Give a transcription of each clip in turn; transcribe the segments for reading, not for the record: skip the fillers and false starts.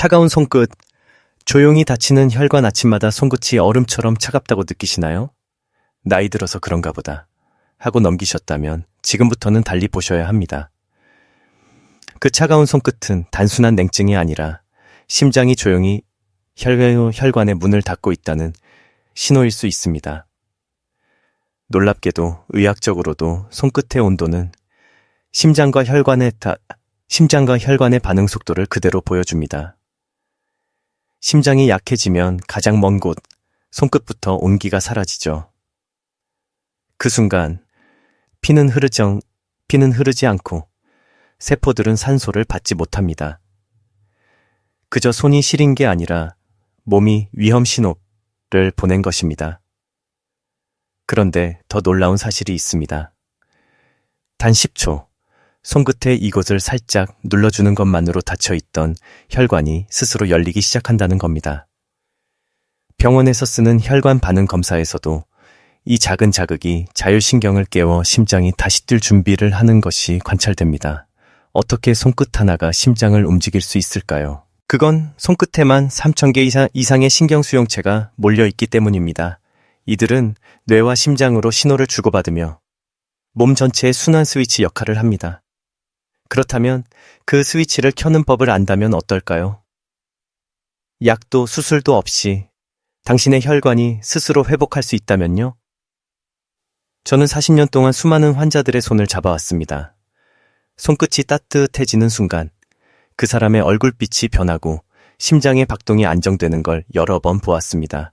차가운 손끝, 조용히 닫히는 혈관 아침마다 손끝이 얼음처럼 차갑다고 느끼시나요? 나이 들어서 그런가 보다 하고 넘기셨다면 지금부터는 달리 보셔야 합니다. 그 차가운 손끝은 단순한 냉증이 아니라 심장이 조용히 혈관의 문을 닫고 있다는 신호일 수 있습니다. 놀랍게도 의학적으로도 손끝의 온도는 심장과 혈관의 반응 속도를 그대로 보여줍니다. 심장이 약해지면 가장 먼 곳, 손끝부터 온기가 사라지죠. 그 순간 피는 흐르지 않고 세포들은 산소를 받지 못합니다. 그저 손이 시린 게 아니라 몸이 위험 신호를 보낸 것입니다. 그런데 더 놀라운 사실이 있습니다. 단 10초, 손끝에 이곳을 살짝 눌러주는 것만으로 닫혀있던 혈관이 스스로 열리기 시작한다는 겁니다. 병원에서 쓰는 혈관 반응 검사에서도 이 작은 자극이 자율신경을 깨워 심장이 다시 뛸 준비를 하는 것이 관찰됩니다. 어떻게 손끝 하나가 심장을 움직일 수 있을까요? 그건 손끝에만 3,000개 이상의 신경수용체가 몰려있기 때문입니다. 이들은 뇌와 심장으로 신호를 주고받으며 몸 전체의 순환 스위치 역할을 합니다. 그렇다면 그 스위치를 켜는 법을 안다면 어떨까요? 약도 수술도 없이 당신의 혈관이 스스로 회복할 수 있다면요? 저는 40년 동안 수많은 환자들의 손을 잡아왔습니다. 손끝이 따뜻해지는 순간 그 사람의 얼굴빛이 변하고 심장의 박동이 안정되는 걸 여러 번 보았습니다.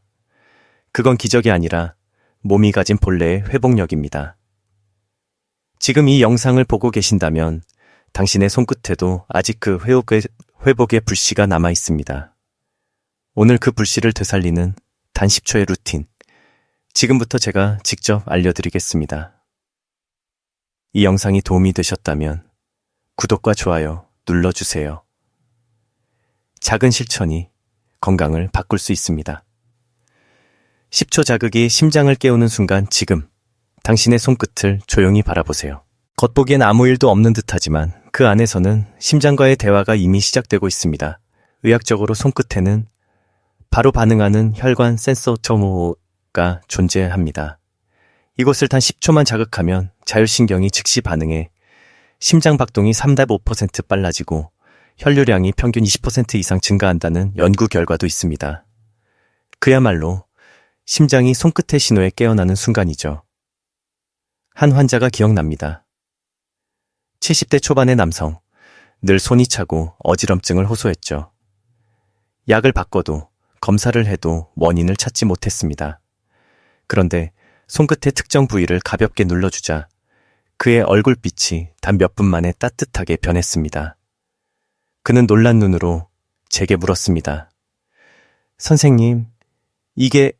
그건 기적이 아니라 몸이 가진 본래의 회복력입니다. 지금 이 영상을 보고 계신다면 당신의 손끝에도 아직 그 회복의 불씨가 남아 있습니다. 오늘 그 불씨를 되살리는 단 10초의 루틴, 지금부터 제가 직접 알려드리겠습니다. 이 영상이 도움이 되셨다면 구독과 좋아요 눌러주세요. 작은 실천이 건강을 바꿀 수 있습니다. 10초 자극이 심장을 깨우는 순간 지금 당신의 손끝을 조용히 바라보세요. 겉보기엔 아무 일도 없는 듯하지만 그 안에서는 심장과의 대화가 이미 시작되고 있습니다. 의학적으로 손끝에는 바로 반응하는 혈관 센서터가 존재합니다. 이곳을 단 10초만 자극하면 자율신경이 즉시 반응해 심장 박동이 3.5% 빨라지고 혈류량이 평균 20% 이상 증가한다는 연구 결과도 있습니다. 그야말로 심장이 손끝의 신호에 깨어나는 순간이죠. 한 환자가 기억납니다. 70대 초반의 남성, 늘 손이 차고 어지럼증을 호소했죠. 약을 바꿔도 검사를 해도 원인을 찾지 못했습니다. 그런데 손끝의 특정 부위를 가볍게 눌러주자 그의 얼굴빛이 단 몇 분 만에 따뜻하게 변했습니다. 그는 놀란 눈으로 제게 물었습니다. 선생님, 이게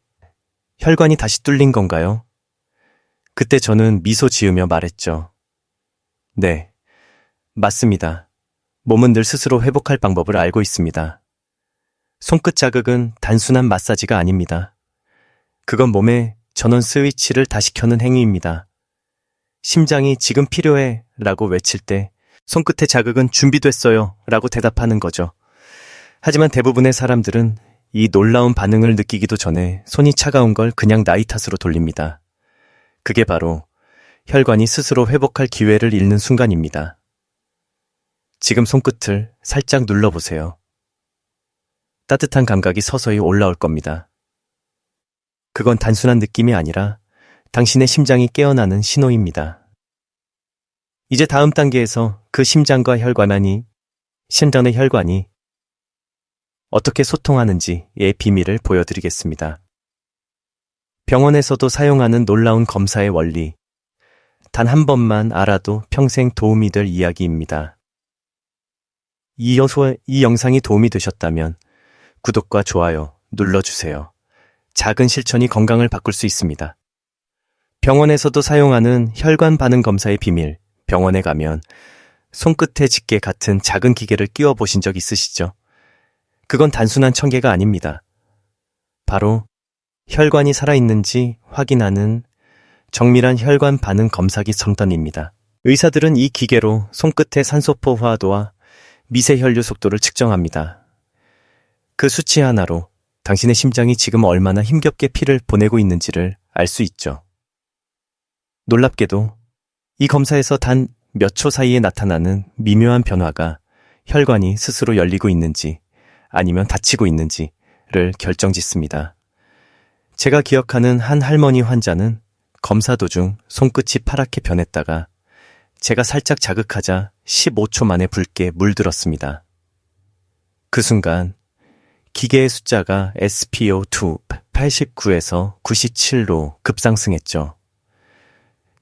혈관이 다시 뚫린 건가요? 그때 저는 미소 지으며 말했죠. 네, 맞습니다. 몸은 늘 스스로 회복할 방법을 알고 있습니다. 손끝 자극은 단순한 마사지가 아닙니다. 그건 몸의 전원 스위치를 다시 켜는 행위입니다. 심장이 지금 필요해 라고 외칠 때 손끝의 자극은 준비됐어요 라고 대답하는 거죠. 하지만 대부분의 사람들은 이 놀라운 반응을 느끼기도 전에 손이 차가운 걸 그냥 나이 탓으로 돌립니다. 그게 바로 혈관이 스스로 회복할 기회를 잃는 순간입니다. 지금 손끝을 살짝 눌러보세요. 따뜻한 감각이 서서히 올라올 겁니다. 그건 단순한 느낌이 아니라 당신의 심장이 깨어나는 신호입니다. 이제 다음 단계에서 그 심장의 혈관이 어떻게 소통하는지의 비밀을 보여드리겠습니다. 병원에서도 사용하는 놀라운 검사의 원리, 단 한 번만 알아도 평생 도움이 될 이야기입니다. 이 영상이 도움이 되셨다면 구독과 좋아요 눌러주세요. 작은 실천이 건강을 바꿀 수 있습니다. 병원에서도 사용하는 혈관 반응 검사의 비밀, 병원에 가면 손끝에 집게 같은 작은 기계를 끼워 보신 적 있으시죠? 그건 단순한 청개가 아닙니다. 바로 혈관이 살아있는지 확인하는 정밀한 혈관 반응 검사기 첨단입니다. 의사들은 이 기계로 손끝의 산소 포화도와 미세 혈류 속도를 측정합니다. 그 수치 하나로 당신의 심장이 지금 얼마나 힘겹게 피를 보내고 있는지를 알 수 있죠. 놀랍게도 이 검사에서 단 몇 초 사이에 나타나는 미묘한 변화가 혈관이 스스로 열리고 있는지 아니면 닫히고 있는지를 결정짓습니다. 제가 기억하는 한 할머니 환자는 검사 도중 손끝이 파랗게 변했다가 제가 살짝 자극하자 15초 만에 붉게 물들었습니다. 그 순간 기계의 숫자가 SpO2 89에서 97로 급상승했죠.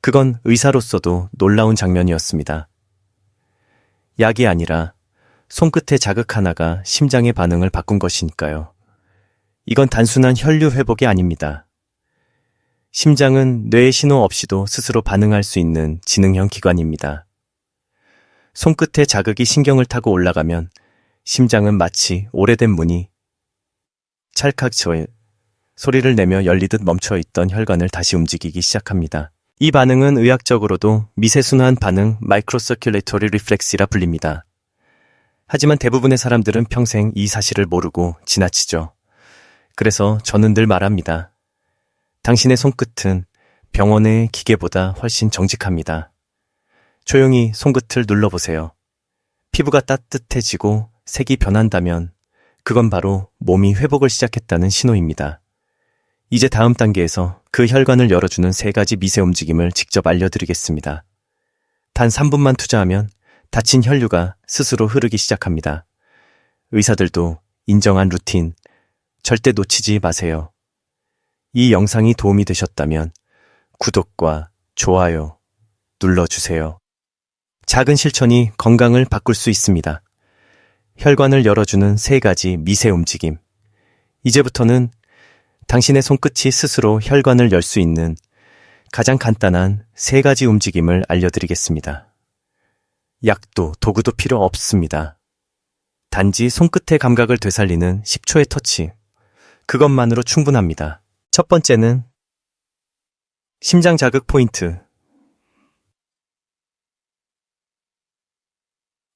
그건 의사로서도 놀라운 장면이었습니다. 약이 아니라 손끝의 자극 하나가 심장의 반응을 바꾼 것이니까요. 이건 단순한 혈류 회복이 아닙니다. 심장은 뇌의 신호 없이도 스스로 반응할 수 있는 지능형 기관입니다. 손끝의 자극이 신경을 타고 올라가면 심장은 마치 오래된 문이 찰칵 소리를 내며 열리듯 멈춰있던 혈관을 다시 움직이기 시작합니다. 이 반응은 의학적으로도 미세순환 반응 마이크로서큘레이터리 리플렉스라 불립니다. 하지만 대부분의 사람들은 평생 이 사실을 모르고 지나치죠. 그래서 저는 늘 말합니다. 당신의 손끝은 병원의 기계보다 훨씬 정직합니다. 조용히 손끝을 눌러보세요. 피부가 따뜻해지고 색이 변한다면 그건 바로 몸이 회복을 시작했다는 신호입니다. 이제 다음 단계에서 그 혈관을 열어주는 3가지 미세 움직임을 직접 알려드리겠습니다. 단 3분만 투자하면 닫힌 혈류가 스스로 흐르기 시작합니다. 의사들도 인정한 루틴, 절대 놓치지 마세요. 이 영상이 도움이 되셨다면 구독과 좋아요 눌러주세요. 작은 실천이 건강을 바꿀 수 있습니다. 혈관을 열어주는 3가지 미세 움직임. 이제부터는 당신의 손끝이 스스로 혈관을 열 수 있는 가장 간단한 3가지 움직임을 알려드리겠습니다. 약도 도구도 필요 없습니다. 단지 손끝의 감각을 되살리는 10초의 터치. 그것만으로 충분합니다. 첫 번째는 심장 자극 포인트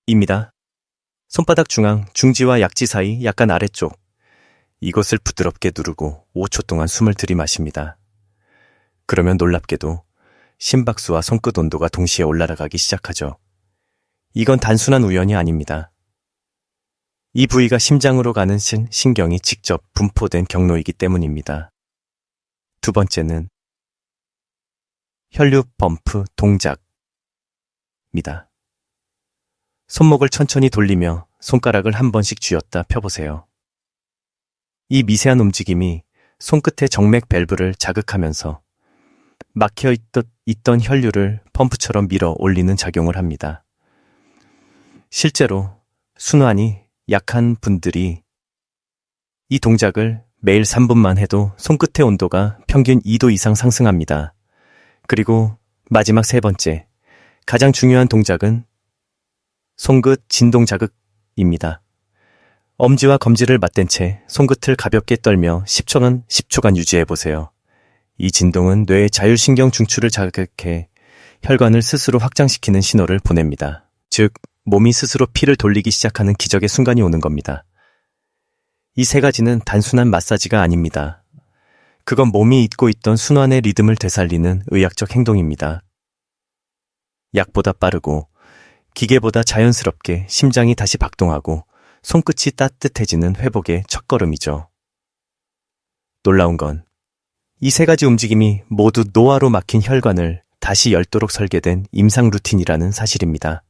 입니다. 손바닥 중앙, 중지와 약지 사이 약간 아래쪽. 이곳을 부드럽게 누르고 5초 동안 숨을 들이마십니다. 그러면 놀랍게도 심박수와 손끝 온도가 동시에 올라가기 시작하죠. 이건 단순한 우연이 아닙니다. 이 부위가 심장으로 가는 신경이 직접 분포된 경로이기 때문입니다. 두 번째는 혈류 펌프 동작입니다. 손목을 천천히 돌리며 손가락을 한 번씩 쥐었다 펴보세요. 이 미세한 움직임이 손끝의 정맥 밸브를 자극하면서 막혀있던 혈류를 펌프처럼 밀어 올리는 작용을 합니다. 실제로 순환이 약한 분들이 이 동작을 매일 3분만 해도 손끝의 온도가 평균 2도 이상 상승합니다. 그리고 마지막 3번째, 가장 중요한 동작은 손끝 진동 자극입니다. 엄지와 검지를 맞댄 채 손끝을 가볍게 떨며 10초간 유지해보세요. 이 진동은 뇌의 자율신경 중추를 자극해 혈관을 스스로 확장시키는 신호를 보냅니다. 즉, 몸이 스스로 피를 돌리기 시작하는 기적의 순간이 오는 겁니다. 이 3가지는 단순한 마사지가 아닙니다. 그건 몸이 잊고 있던 순환의 리듬을 되살리는 의학적 행동입니다. 약보다 빠르고 기계보다 자연스럽게 심장이 다시 박동하고 손끝이 따뜻해지는 회복의 첫걸음이죠. 놀라운 건 이 3가지 움직임이 모두 노화로 막힌 혈관을 다시 열도록 설계된 임상 루틴이라는 사실입니다.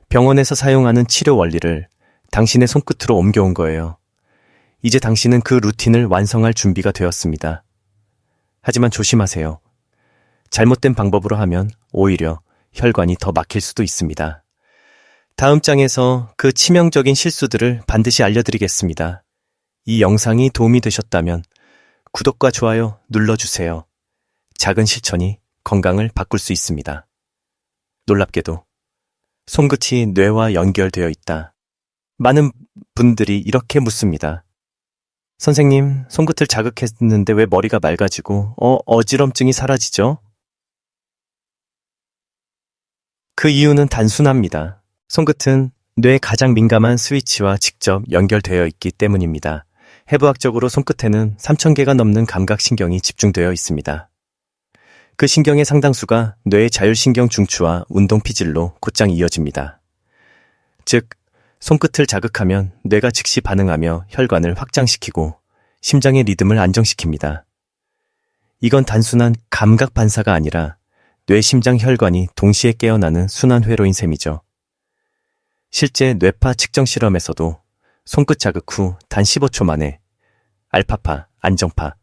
병원에서 사용하는 치료 원리를 당신의 손끝으로 옮겨온 거예요. 이제 당신은 그 루틴을 완성할 준비가 되었습니다. 하지만 조심하세요. 잘못된 방법으로 하면 오히려 혈관이 더 막힐 수도 있습니다. 다음 장에서 그 치명적인 실수들을 반드시 알려드리겠습니다. 이 영상이 도움이 되셨다면 구독과 좋아요 눌러주세요. 작은 실천이 건강을 바꿀 수 있습니다. 놀랍게도 손끝이 뇌와 연결되어 있다. 많은 분들이 이렇게 묻습니다. 선생님, 손끝을 자극했는데 왜 머리가 맑아지고 어지럼증이 사라지죠? 그 이유는 단순합니다. 손끝은 뇌의 가장 민감한 스위치와 직접 연결되어 있기 때문입니다. 해부학적으로 손끝에는 3,000개가 넘는 감각신경이 집중되어 있습니다. 그 신경의 상당수가 뇌의 자율신경 중추와 운동피질로 곧장 이어집니다. 즉, 손끝을 자극하면 뇌가 즉시 반응하며 혈관을 확장시키고 심장의 리듬을 안정시킵니다. 이건 단순한 감각 반사가 아니라 뇌 심장 혈관이 동시에 깨어나는 순환회로인 셈이죠. 실제 뇌파 측정 실험에서도 손끝 자극 후 단 15초 만에 알파파, 안정파가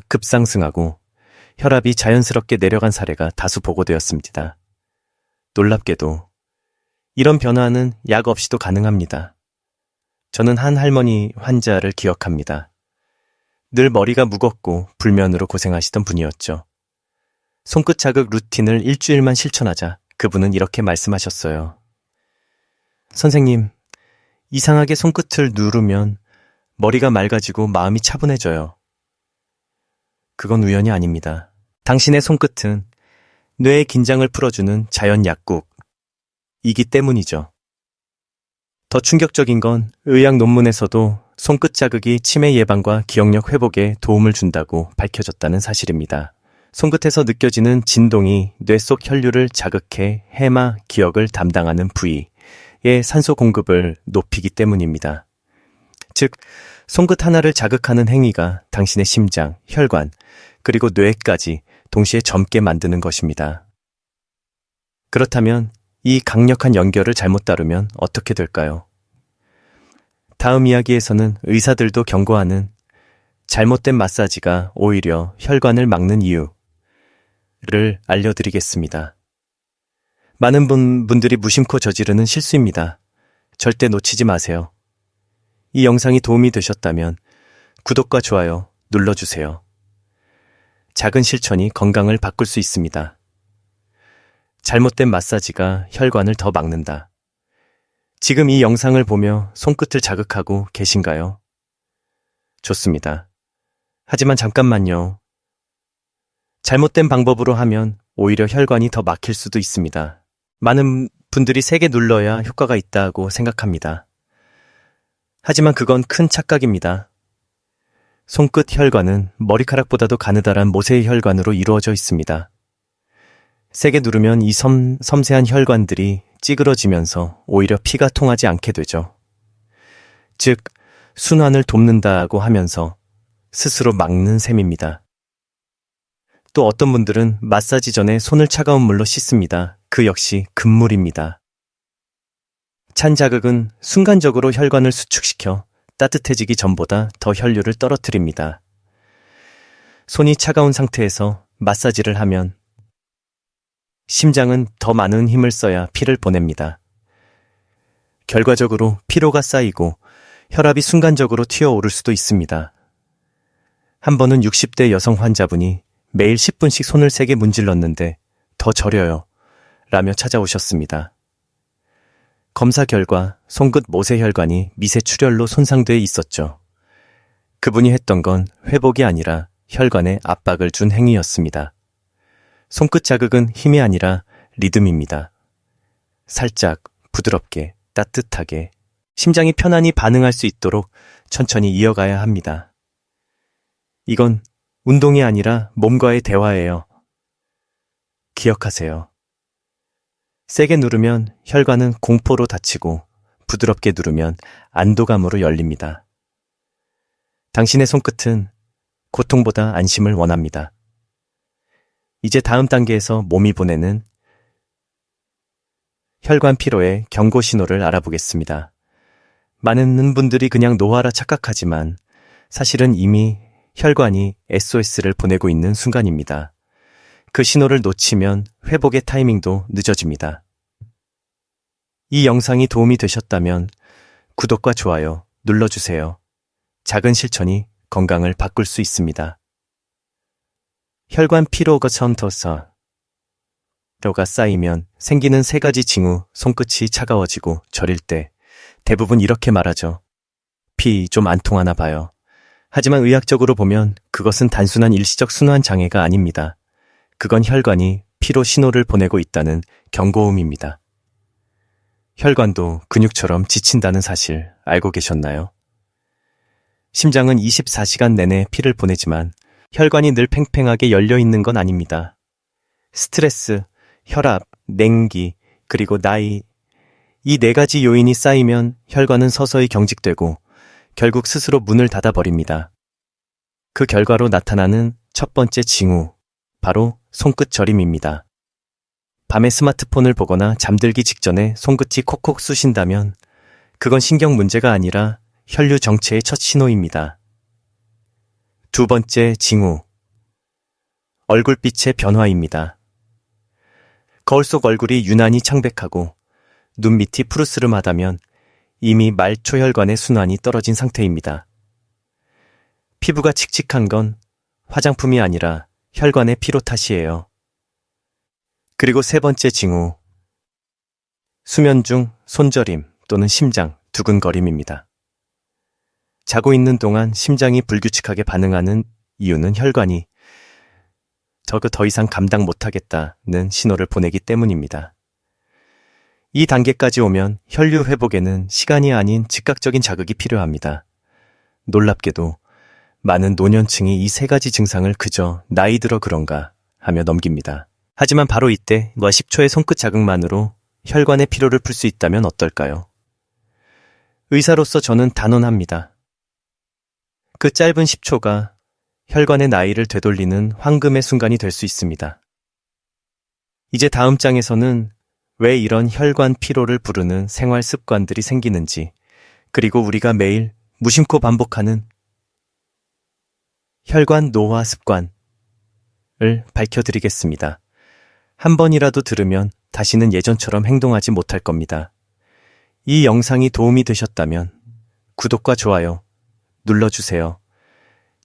급상승하고 혈압이 자연스럽게 내려간 사례가 다수 보고되었습니다. 놀랍게도 이런 변화는 약 없이도 가능합니다. 저는 한 할머니 환자를 기억합니다. 늘 머리가 무겁고 불면으로 고생하시던 분이었죠. 손끝 자극 루틴을 일주일만 실천하자 그분은 이렇게 말씀하셨어요. 선생님, 이상하게 손끝을 누르면 머리가 맑아지고 마음이 차분해져요. 그건 우연이 아닙니다. 당신의 손끝은 뇌의 긴장을 풀어주는 자연 약국이기 때문이죠. 더 충격적인 건 의학 논문에서도 손끝 자극이 치매 예방과 기억력 회복에 도움을 준다고 밝혀졌다는 사실입니다. 손끝에서 느껴지는 진동이 뇌 속 혈류를 자극해 해마, 기억을 담당하는 부위의 산소 공급을 높이기 때문입니다. 즉, 손끝 하나를 자극하는 행위가 당신의 심장, 혈관, 그리고 뇌까지 동시에 젊게 만드는 것입니다. 그렇다면 이 강력한 연결을 잘못 다루면 어떻게 될까요? 다음 이야기에서는 의사들도 경고하는 잘못된 마사지가 오히려 혈관을 막는 이유를 알려드리겠습니다. 많은 분들이 무심코 저지르는 실수입니다. 절대 놓치지 마세요. 이 영상이 도움이 되셨다면 구독과 좋아요 눌러주세요. 작은 실천이 건강을 바꿀 수 있습니다. 잘못된 마사지가 혈관을 더 막는다. 지금 이 영상을 보며 손끝을 자극하고 계신가요? 좋습니다. 하지만 잠깐만요. 잘못된 방법으로 하면 오히려 혈관이 더 막힐 수도 있습니다. 많은 분들이 세게 눌러야 효과가 있다고 생각합니다. 하지만 그건 큰 착각입니다. 손끝 혈관은 머리카락보다도 가느다란 모세의 혈관으로 이루어져 있습니다. 세게 누르면 이 섬세한 혈관들이 찌그러지면서 오히려 피가 통하지 않게 되죠. 즉, 순환을 돕는다고 하면서 스스로 막는 셈입니다. 또 어떤 분들은 마사지 전에 손을 차가운 물로 씻습니다. 그 역시 금물입니다. 찬 자극은 순간적으로 혈관을 수축시켜 따뜻해지기 전보다 더 혈류를 떨어뜨립니다. 손이 차가운 상태에서 마사지를 하면 심장은 더 많은 힘을 써야 피를 보냅니다. 결과적으로 피로가 쌓이고 혈압이 순간적으로 튀어오를 수도 있습니다. 한 번은 60대 여성 환자분이 매일 10분씩 손을 세게 문질렀는데 더 저려요 라며 찾아오셨습니다. 검사 결과 손끝 모세혈관이 미세출혈로 손상돼 있었죠. 그분이 했던 건 회복이 아니라 혈관에 압박을 준 행위였습니다. 손끝 자극은 힘이 아니라 리듬입니다. 살짝, 부드럽게, 따뜻하게, 심장이 편안히 반응할 수 있도록 천천히 이어가야 합니다. 이건 운동이 아니라 몸과의 대화예요. 기억하세요. 세게 누르면 혈관은 공포로 닫히고 부드럽게 누르면 안도감으로 열립니다. 당신의 손끝은 고통보다 안심을 원합니다. 이제 다음 단계에서 몸이 보내는 혈관 피로의 경고 신호를 알아보겠습니다. 많은 분들이 그냥 노화라 착각하지만 사실은 이미 혈관이 SOS를 보내고 있는 순간입니다. 그 신호를 놓치면 회복의 타이밍도 늦어집니다. 이 영상이 도움이 되셨다면 구독과 좋아요 눌러주세요. 작은 실천이 건강을 바꿀 수 있습니다. 혈관 피로가 처음부터 가 쌓이면 생기는 세 가지 징후, 손끝이 차가워지고 저릴 때 대부분 이렇게 말하죠. 피 좀 안 통하나 봐요. 하지만 의학적으로 보면 그것은 단순한 일시적 순환 장애가 아닙니다. 그건 혈관이 피로 신호를 보내고 있다는 경고음입니다. 혈관도 근육처럼 지친다는 사실 알고 계셨나요? 심장은 24시간 내내 피를 보내지만 혈관이 늘 팽팽하게 열려 있는 건 아닙니다. 스트레스, 혈압, 냉기, 그리고 나이, 이 네 가지 요인이 쌓이면 혈관은 서서히 경직되고 결국 스스로 문을 닫아버립니다. 그 결과로 나타나는 첫 번째 징후, 바로 손끝 저림입니다. 밤에 스마트폰을 보거나 잠들기 직전에 손끝이 콕콕 쑤신다면 그건 신경 문제가 아니라 혈류 정체의 첫 신호입니다. 두 번째 징후, 얼굴빛의 변화입니다. 거울 속 얼굴이 유난히 창백하고 눈 밑이 푸르스름하다면 이미 말초혈관의 순환이 떨어진 상태입니다. 피부가 칙칙한 건 화장품이 아니라 혈관의 피로 탓이에요. 그리고 세 번째 징후, 수면 중 손저림 또는 심장, 두근거림입니다. 자고 있는 동안 심장이 불규칙하게 반응하는 이유는 혈관이 저거 더 이상 감당 못하겠다는 신호를 보내기 때문입니다. 이 단계까지 오면 혈류 회복에는 시간이 아닌 즉각적인 자극이 필요합니다. 놀랍게도 많은 노년층이 이 세 가지 증상을 그저 나이 들어 그런가 하며 넘깁니다. 하지만 바로 이때 10초의 손끝 자극만으로 혈관의 피로를 풀 수 있다면 어떨까요? 의사로서 저는 단언합니다. 그 짧은 10초가 혈관의 나이를 되돌리는 황금의 순간이 될 수 있습니다. 이제 다음 장에서는 왜 이런 혈관 피로를 부르는 생활 습관들이 생기는지, 그리고 우리가 매일 무심코 반복하는 혈관 노화 습관을 밝혀드리겠습니다. 한 번이라도 들으면 다시는 예전처럼 행동하지 못할 겁니다. 이 영상이 도움이 되셨다면 구독과 좋아요 눌러주세요.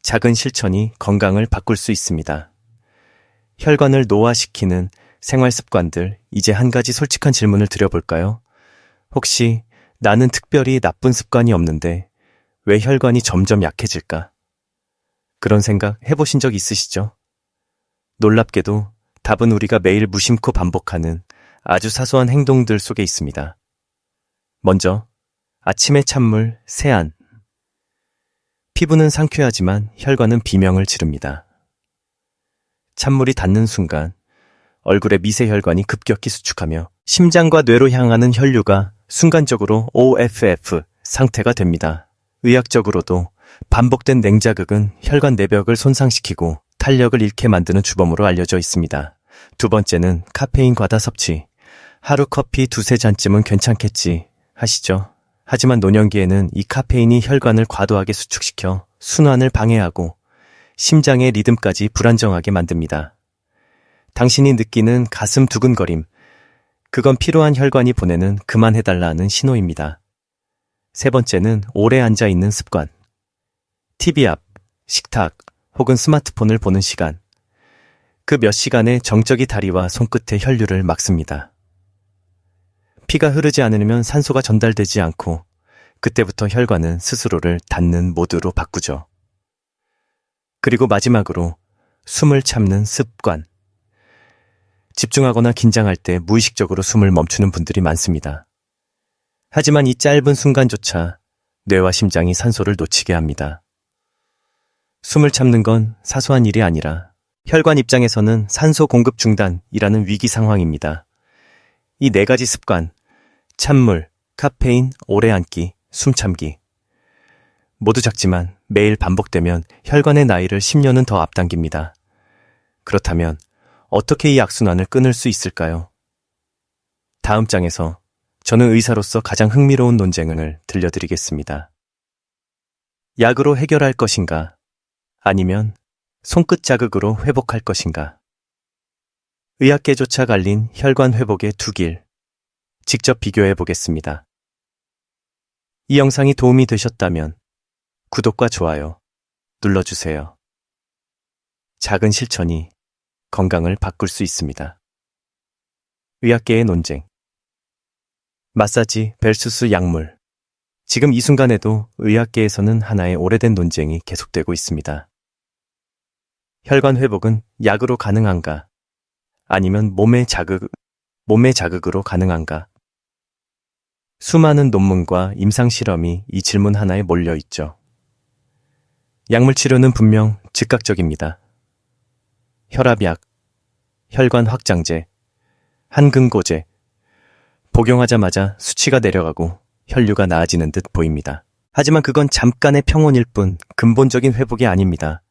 작은 실천이 건강을 바꿀 수 있습니다. 혈관을 노화시키는 생활 습관들, 이제 한 가지 솔직한 질문을 드려볼까요? 혹시 나는 특별히 나쁜 습관이 없는데 왜 혈관이 점점 약해질까? 그런 생각 해보신 적 있으시죠? 놀랍게도 답은 우리가 매일 무심코 반복하는 아주 사소한 행동들 속에 있습니다. 먼저, 아침의 찬물, 세안. 피부는 상쾌하지만 혈관은 비명을 지릅니다. 찬물이 닿는 순간 얼굴의 미세혈관이 급격히 수축하며 심장과 뇌로 향하는 혈류가 순간적으로 OFF 상태가 됩니다. 의학적으로도 반복된 냉자극은 혈관 내벽을 손상시키고 탄력을 잃게 만드는 주범으로 알려져 있습니다. 두 번째는 카페인 과다 섭취. 하루 커피 두세 잔쯤은 괜찮겠지 하시죠? 하지만 노년기에는 이 카페인이 혈관을 과도하게 수축시켜 순환을 방해하고 심장의 리듬까지 불안정하게 만듭니다. 당신이 느끼는 가슴 두근거림, 그건 피로한 혈관이 보내는 그만해달라는 신호입니다. 세 번째는 오래 앉아있는 습관. TV 앞, 식탁 혹은 스마트폰을 보는 시간. 그 몇 시간의 정적이 다리와 손끝의 혈류를 막습니다. 피가 흐르지 않으면 산소가 전달되지 않고 그때부터 혈관은 스스로를 닫는 모드로 바꾸죠. 그리고 마지막으로 숨을 참는 습관. 집중하거나 긴장할 때 무의식적으로 숨을 멈추는 분들이 많습니다. 하지만 이 짧은 순간조차 뇌와 심장이 산소를 놓치게 합니다. 숨을 참는 건 사소한 일이 아니라 혈관 입장에서는 산소 공급 중단이라는 위기 상황입니다. 이 네 가지 습관, 찬물, 카페인, 오래 앉기, 숨 참기. 모두 작지만 매일 반복되면 혈관의 나이를 10년은 더 앞당깁니다. 그렇다면 어떻게 이 악순환을 끊을 수 있을까요? 다음 장에서 저는 의사로서 가장 흥미로운 논쟁을 들려드리겠습니다. 약으로 해결할 것인가? 아니면 손끝 자극으로 회복할 것인가? 의학계조차 갈린 혈관 회복의 두 길, 직접 비교해 보겠습니다. 이 영상이 도움이 되셨다면 구독과 좋아요 눌러주세요. 작은 실천이 건강을 바꿀 수 있습니다. 의학계의 논쟁. 마사지 vs 약물. 지금 이 순간에도 의학계에서는 하나의 오래된 논쟁이 계속되고 있습니다. 혈관 회복은 약으로 가능한가? 아니면 몸의 자극으로 가능한가? 수많은 논문과 임상실험이 이 질문 하나에 몰려 있죠. 약물치료는 분명 즉각적입니다. 혈압약, 혈관 확장제, 한근고제, 복용하자마자 수치가 내려가고 혈류가 나아지는 듯 보입니다. 하지만 그건 잠깐의 평온일 뿐 근본적인 회복이 아닙니다.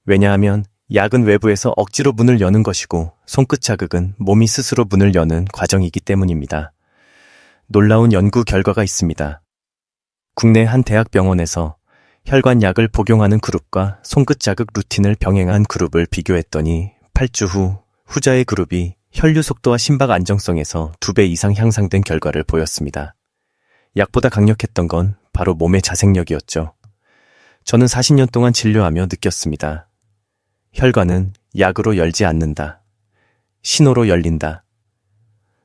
왜냐하면 약은 외부에서 억지로 문을 여는 것이고 손끝 자극은 몸이 스스로 문을 여는 과정이기 때문입니다. 놀라운 연구 결과가 있습니다. 국내 한 대학병원에서 혈관약을 복용하는 그룹과 손끝 자극 루틴을 병행한 그룹을 비교했더니 8주 후 후자의 그룹이 혈류 속도와 심박 안정성에서 2배 이상 향상된 결과를 보였습니다. 약보다 강력했던 건 바로 몸의 자생력이었죠. 저는 40년 동안 진료하며 느꼈습니다. 혈관은 약으로 열지 않는다. 신호로 열린다.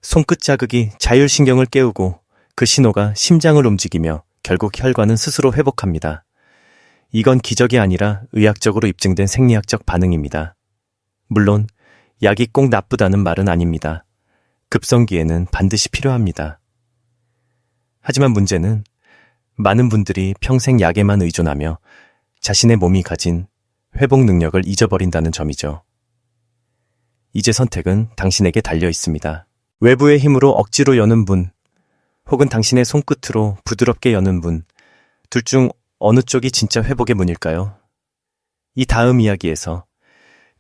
손끝 자극이 자율신경을 깨우고 그 신호가 심장을 움직이며 결국 혈관은 스스로 회복합니다. 이건 기적이 아니라 의학적으로 입증된 생리학적 반응입니다. 물론 약이 꼭 나쁘다는 말은 아닙니다. 급성기에는 반드시 필요합니다. 하지만 문제는 많은 분들이 평생 약에만 의존하며 자신의 몸이 가진 회복 능력을 잊어버린다는 점이죠. 이제 선택은 당신에게 달려 있습니다. 외부의 힘으로 억지로 여는 문, 혹은 당신의 손끝으로 부드럽게 여는 문, 둘 중 어느 쪽이 진짜 회복의 문일까요? 이 다음 이야기에서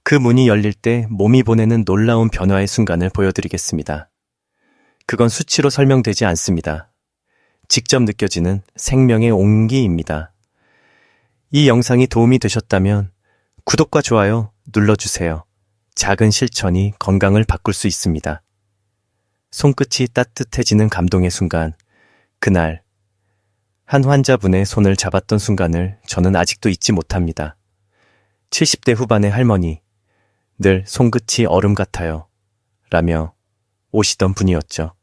그 문이 열릴 때 몸이 보내는 놀라운 변화의 순간을 보여드리겠습니다. 그건 수치로 설명되지 않습니다. 직접 느껴지는 생명의 온기입니다. 이 영상이 도움이 되셨다면 구독과 좋아요 눌러주세요. 작은 실천이 건강을 바꿀 수 있습니다. 손끝이 따뜻해지는 감동의 순간, 그날 한 환자분의 손을 잡았던 순간을 저는 아직도 잊지 못합니다. 70대 후반의 할머니, 늘 손끝이 얼음 같아요 라며 오시던 분이었죠.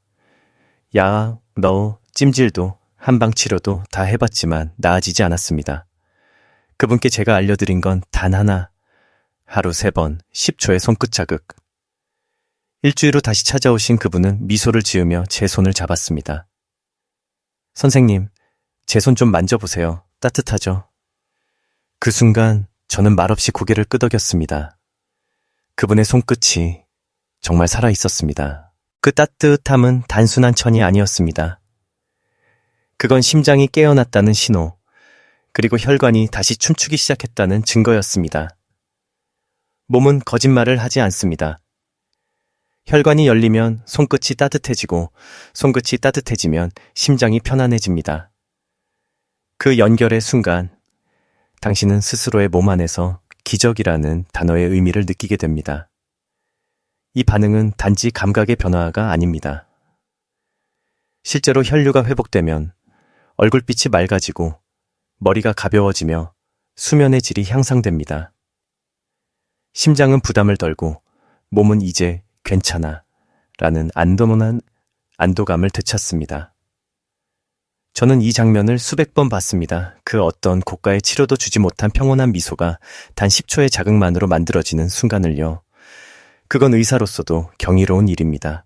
약, 너, 찜질도, 한방치료도 다 해봤지만 나아지지 않았습니다. 그분께 제가 알려드린 건 단 하나, 하루 3번 10초의 손끝 자극. 일주일 후 다시 찾아오신 그분은 미소를 지으며 제 손을 잡았습니다. 선생님, 제 손 좀 만져보세요. 따뜻하죠? 그 순간 저는 말없이 고개를 끄덕였습니다. 그분의 손끝이 정말 살아있었습니다. 그 따뜻함은 단순한 천이 아니었습니다. 그건 심장이 깨어났다는 신호, 그리고 혈관이 다시 춤추기 시작했다는 증거였습니다. 몸은 거짓말을 하지 않습니다. 혈관이 열리면 손끝이 따뜻해지고 손끝이 따뜻해지면 심장이 편안해집니다. 그 연결의 순간 당신은 스스로의 몸 안에서 기적이라는 단어의 의미를 느끼게 됩니다. 이 반응은 단지 감각의 변화가 아닙니다. 실제로 혈류가 회복되면 얼굴빛이 맑아지고 머리가 가벼워지며 수면의 질이 향상됩니다. 심장은 부담을 덜고 몸은 이제 괜찮아 라는 안도감을 되찾습니다. 저는 이 장면을 수백 번 봤습니다. 그 어떤 고가의 치료도 주지 못한 평온한 미소가 단 10초의 자극만으로 만들어지는 순간을요. 그건 의사로서도 경이로운 일입니다.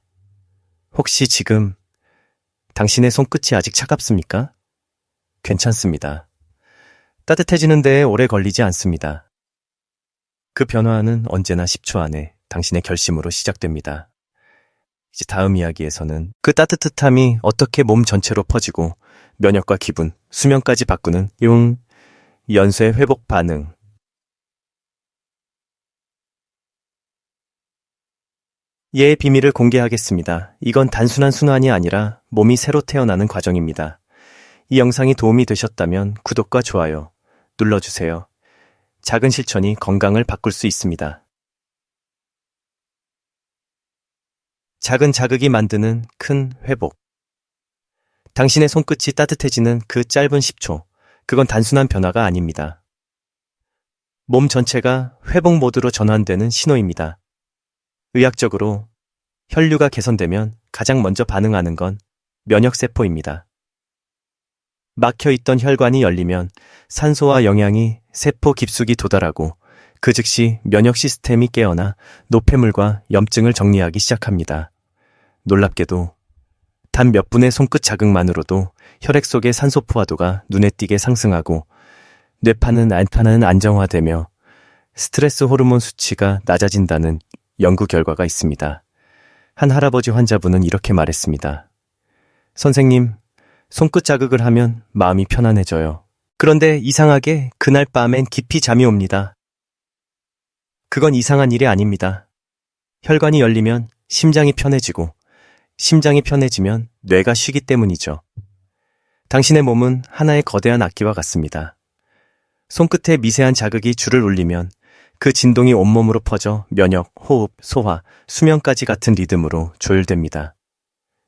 혹시 지금 당신의 손끝이 아직 차갑습니까? 괜찮습니다. 따뜻해지는 데에 오래 걸리지 않습니다. 그 변화는 언제나 10초 안에 당신의 결심으로 시작됩니다. 이제 다음 이야기에서는 그 따뜻함이 어떻게 몸 전체로 퍼지고 면역과 기분, 수면까지 바꾸는 연쇄 회복 반응. 이의 비밀을 공개하겠습니다. 이건 단순한 순환이 아니라 몸이 새로 태어나는 과정입니다. 이 영상이 도움이 되셨다면 구독과 좋아요 눌러주세요. 작은 실천이 건강을 바꿀 수 있습니다. 작은 자극이 만드는 큰 회복. 당신의 손끝이 따뜻해지는 그 짧은 10초, 그건 단순한 변화가 아닙니다. 몸 전체가 회복 모드로 전환되는 신호입니다. 의학적으로 혈류가 개선되면 가장 먼저 반응하는 건 면역세포입니다. 막혀있던 혈관이 열리면 산소와 영양이 세포 깊숙이 도달하고 그 즉시 면역 시스템이 깨어나 노폐물과 염증을 정리하기 시작합니다. 놀랍게도 단 몇 분의 손끝 자극만으로도 혈액 속의 산소 포화도가 눈에 띄게 상승하고 뇌파는 안정화되며 스트레스 호르몬 수치가 낮아진다는 연구 결과가 있습니다. 한 할아버지 환자분은 이렇게 말했습니다. 선생님, 손끝 자극을 하면 마음이 편안해져요. 그런데 이상하게 그날 밤엔 깊이 잠이 옵니다. 그건 이상한 일이 아닙니다. 혈관이 열리면 심장이 편해지고 심장이 편해지면 뇌가 쉬기 때문이죠. 당신의 몸은 하나의 거대한 악기와 같습니다. 손끝에 미세한 자극이 줄을 울리면 그 진동이 온몸으로 퍼져 면역, 호흡, 소화, 수면까지 같은 리듬으로 조율됩니다.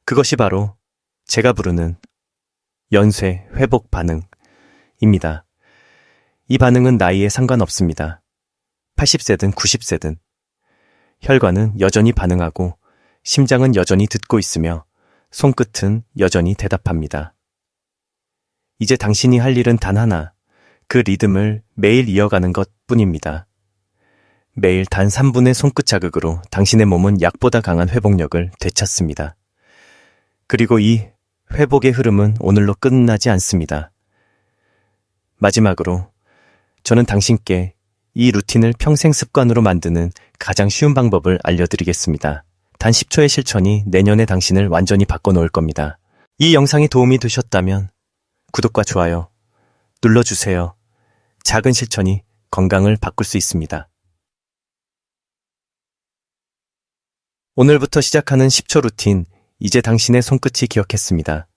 그것이 바로 제가 부르는 연쇄 회복 반응입니다. 이 반응은 나이에 상관없습니다. 80세든 90세든 혈관은 여전히 반응하고 심장은 여전히 듣고 있으며 손끝은 여전히 대답합니다. 이제 당신이 할 일은 단 하나, 그 리듬을 매일 이어가는 것뿐입니다. 매일 단 3분의 손끝 자극으로 당신의 몸은 약보다 강한 회복력을 되찾습니다. 그리고 이 회복의 흐름은 오늘로 끝나지 않습니다. 마지막으로 저는 당신께 이 루틴을 평생 습관으로 만드는 가장 쉬운 방법을 알려드리겠습니다. 단 10초의 실천이 내년에 당신을 완전히 바꿔놓을 겁니다. 이 영상이 도움이 되셨다면 구독과 좋아요 눌러주세요. 작은 실천이 건강을 바꿀 수 있습니다. 오늘부터 시작하는 10초 루틴, 이제 당신의 손끝이 기억했습니다.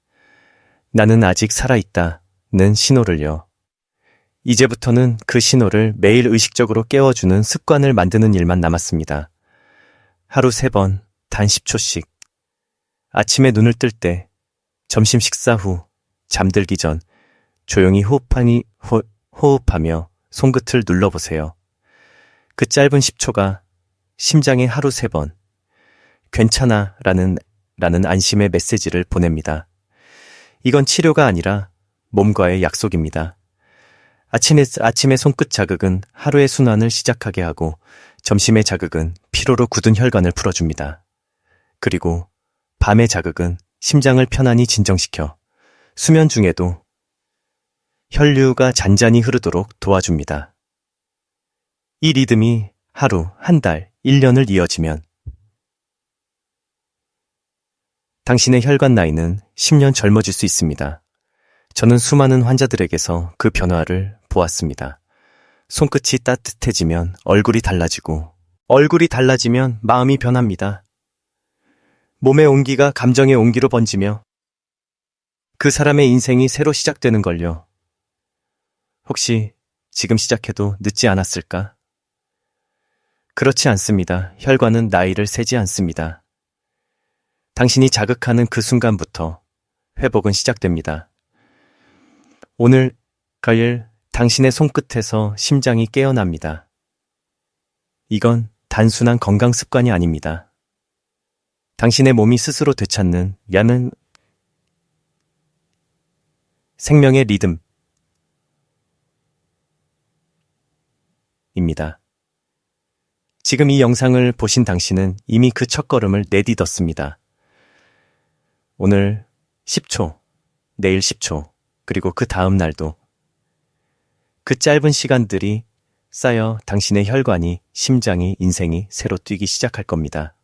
나는 아직 살아있다는 신호를요. 이제부터는 그 신호를 매일 의식적으로 깨워주는 습관을 만드는 일만 남았습니다. 하루 3번, 단 10초씩. 아침에 눈을 뜰 때, 점심 식사 후, 잠들기 전, 조용히 호흡하며 손끝을 눌러보세요. 그 짧은 10초가 심장에 하루 3번, 괜찮아 라는 안심의 메시지를 보냅니다. 이건 치료가 아니라 몸과의 약속입니다. 아침의 손끝 자극은 하루의 순환을 시작하게 하고 점심의 자극은 피로로 굳은 혈관을 풀어줍니다. 그리고 밤의 자극은 심장을 편안히 진정시켜 수면 중에도 혈류가 잔잔히 흐르도록 도와줍니다. 이 리듬이 하루, 한 달, 1년을 이어지면 당신의 혈관 나이는 10년 젊어질 수 있습니다. 저는 수많은 환자들에게서 그 변화를 보았습니다. 손끝이 따뜻해지면 얼굴이 달라지고, 얼굴이 달라지면 마음이 변합니다. 몸의 온기가 감정의 온기로 번지며 그 사람의 인생이 새로 시작되는 걸요. 혹시 지금 시작해도 늦지 않았을까? 그렇지 않습니다. 혈관은 나이를 세지 않습니다. 당신이 자극하는 그 순간부터 회복은 시작됩니다. 오늘 가일 당신의 손끝에서 심장이 깨어납니다. 이건 단순한 건강 습관이 아닙니다. 당신의 몸이 스스로 되찾는 생명의 리듬입니다. 지금 이 영상을 보신 당신은 이미 그 첫걸음을 내딛었습니다. 오늘 10초, 내일 10초, 그리고 그 다음 날도 그 짧은 시간들이 쌓여 당신의 혈관이, 심장이, 인생이 새로 뛰기 시작할 겁니다.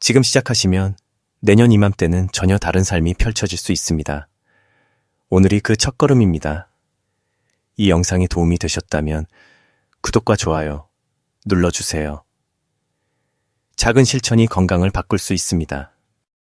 지금 시작하시면 내년 이맘때는 전혀 다른 삶이 펼쳐질 수 있습니다. 오늘이 그 첫걸음입니다. 이 영상이 도움이 되셨다면 구독과 좋아요 눌러주세요. 작은 실천이 건강을 바꿀 수 있습니다.